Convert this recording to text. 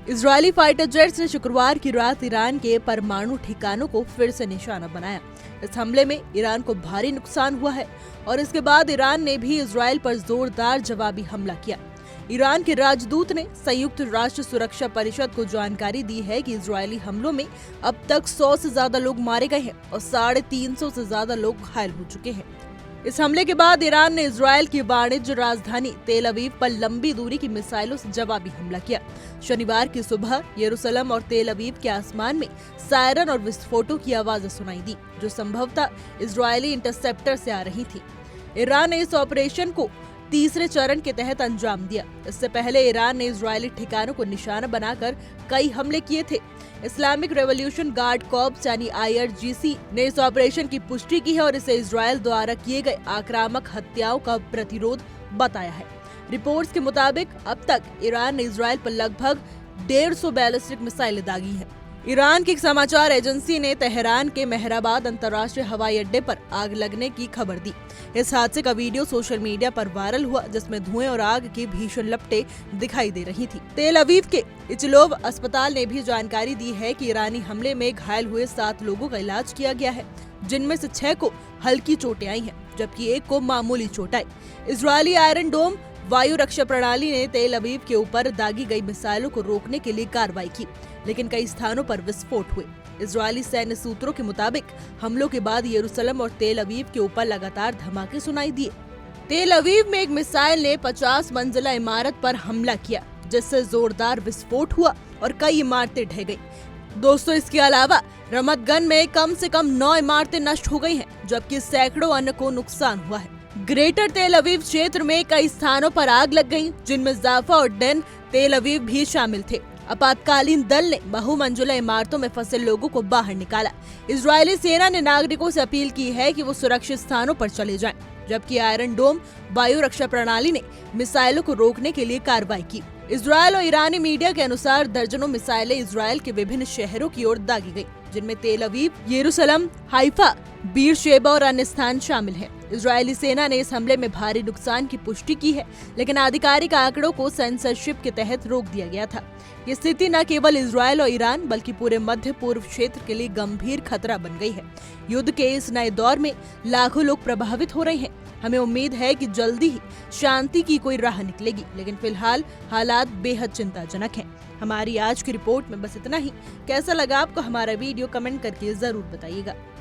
Israeli fighter jets ने शुक्रवार की रात ईरान के परमाणु ठिकानों को फिर से निशाना बनाया। इस हमले में ईरान को भारी नुकसान हुआ है और इसके बाद ईरान ने भी इजरायल पर जोरदार जवाबी हमला किया। ईरान के राजदूत ने संयुक्त राष्ट्र सुरक्षा परिषद को जानकारी दी है कि इजरायली हमलों में अब तक 100 से ज्यादा लोग मारे गए हैं और 350 से ज्यादा लोग घायल हो चुके हैं। इस हमले के बाद ईरान ने इजरायल की वाणिज्य राजधानी तेल अवीव पर लंबी दूरी की मिसाइलों से जवाबी हमला किया। शनिवार की सुबह यरूशलेम और तेल अवीव के आसमान में सायरन और विस्फोटों की आवाजें सुनाई दी, जो संभवतः इजरायली इंटरसेप्टर से आ रही थी। ईरान ने इस ऑपरेशन को तीसरे चरण के तहत अंजाम दिया। इससे पहले ईरान ने इजरायली ठिकानों को निशाना बनाकर कई हमले किए थे। इस्लामिक रेवोल्यूशन गार्ड कॉर्प्स यानी IRGC ने इस ऑपरेशन की पुष्टि की है और इसे इजरायल द्वारा किए गए आक्रामक हत्याओं का प्रतिरोध बताया है। रिपोर्ट्स के मुताबिक अब तक ईरान ने इजरायल पर लगभग 150 बैलिस्टिक मिसाइलें दागी हैं। ईरान की एक समाचार एजेंसी ने तेहरान के मेहराबाद अंतर्राष्ट्रीय हवाई अड्डे पर आग लगने की खबर दी। इस हादसे का वीडियो सोशल मीडिया पर वायरल हुआ, जिसमें धुएं और आग की भीषण लपटें दिखाई दे रही थी। तेल अवीव के इचलोव अस्पताल ने भी जानकारी दी है कि ईरानी हमले में घायल हुए 7 लोगों का इलाज किया गया है, जिनमें से 6 को हल्की चोटें आई हैं, जबकि 1 को मामूली चोट आई। इजरायली आयरन डोम वायु रक्षा प्रणाली ने तेल अवीव के ऊपर दागी गई मिसाइलों को रोकने के लिए कार्रवाई की, लेकिन कई स्थानों पर विस्फोट हुए। इजरायली सैन्य सूत्रों के मुताबिक हमलों के बाद यरूशलेम और तेल अवीव के ऊपर लगातार धमाके सुनाई दिए। तेल अवीव में एक मिसाइल ने 50 मंजिला इमारत पर हमला किया, जिससे जोरदार विस्फोट हुआ और कई इमारतें ढह गईं। दोस्तों, इसके अलावा रमत गन में कम से कम 9 इमारतें नष्ट हो गई हैं, जबकि सैकड़ों अन्य को नुकसान हुआ है। ग्रेटर तेल अवीव क्षेत्र में कई स्थानों पर आग लग गई, जिनमें जाफा और डेन तेल अवीव भी शामिल थे। आपातकालीन दल ने बहुमंजिला इमारतों में फंसे लोगों को बाहर निकाला। इजरायली सेना ने नागरिकों से अपील की है कि वो सुरक्षित स्थानों पर चले जाएं, जबकि आयरन डोम वायु रक्षा प्रणाली ने मिसाइलों को रोकने के लिए कार्रवाई की। इजरायल और ईरानी मीडिया के अनुसार दर्जनों मिसाइलें इजरायल के विभिन्न शहरों की ओर दागी गयी, जिनमें तेल अवीव, यरूशलेम, हाइफा, बीरशेबा और अन्य स्थान शामिल हैं। इजरायली सेना ने इस हमले में भारी नुकसान की पुष्टि की है, लेकिन आधिकारिक आंकड़ों को सेंसरशिप के तहत रोक दिया गया था। ये स्थिति न केवल इजरायल और ईरान बल्कि पूरे मध्य पूर्व क्षेत्र के लिए गंभीर खतरा बन गई है। युद्ध के इस नए दौर में लाखों लोग प्रभावित हो रहे हैं। हमें उम्मीद है कि जल्दी ही शांति की कोई राह निकलेगी, लेकिन फिलहाल हालात बेहद चिंताजनक हैं। हमारी आज की रिपोर्ट में बस इतना ही। कैसा लगा आपको हमारा वीडियो, कमेंट करके जरूर बताइएगा।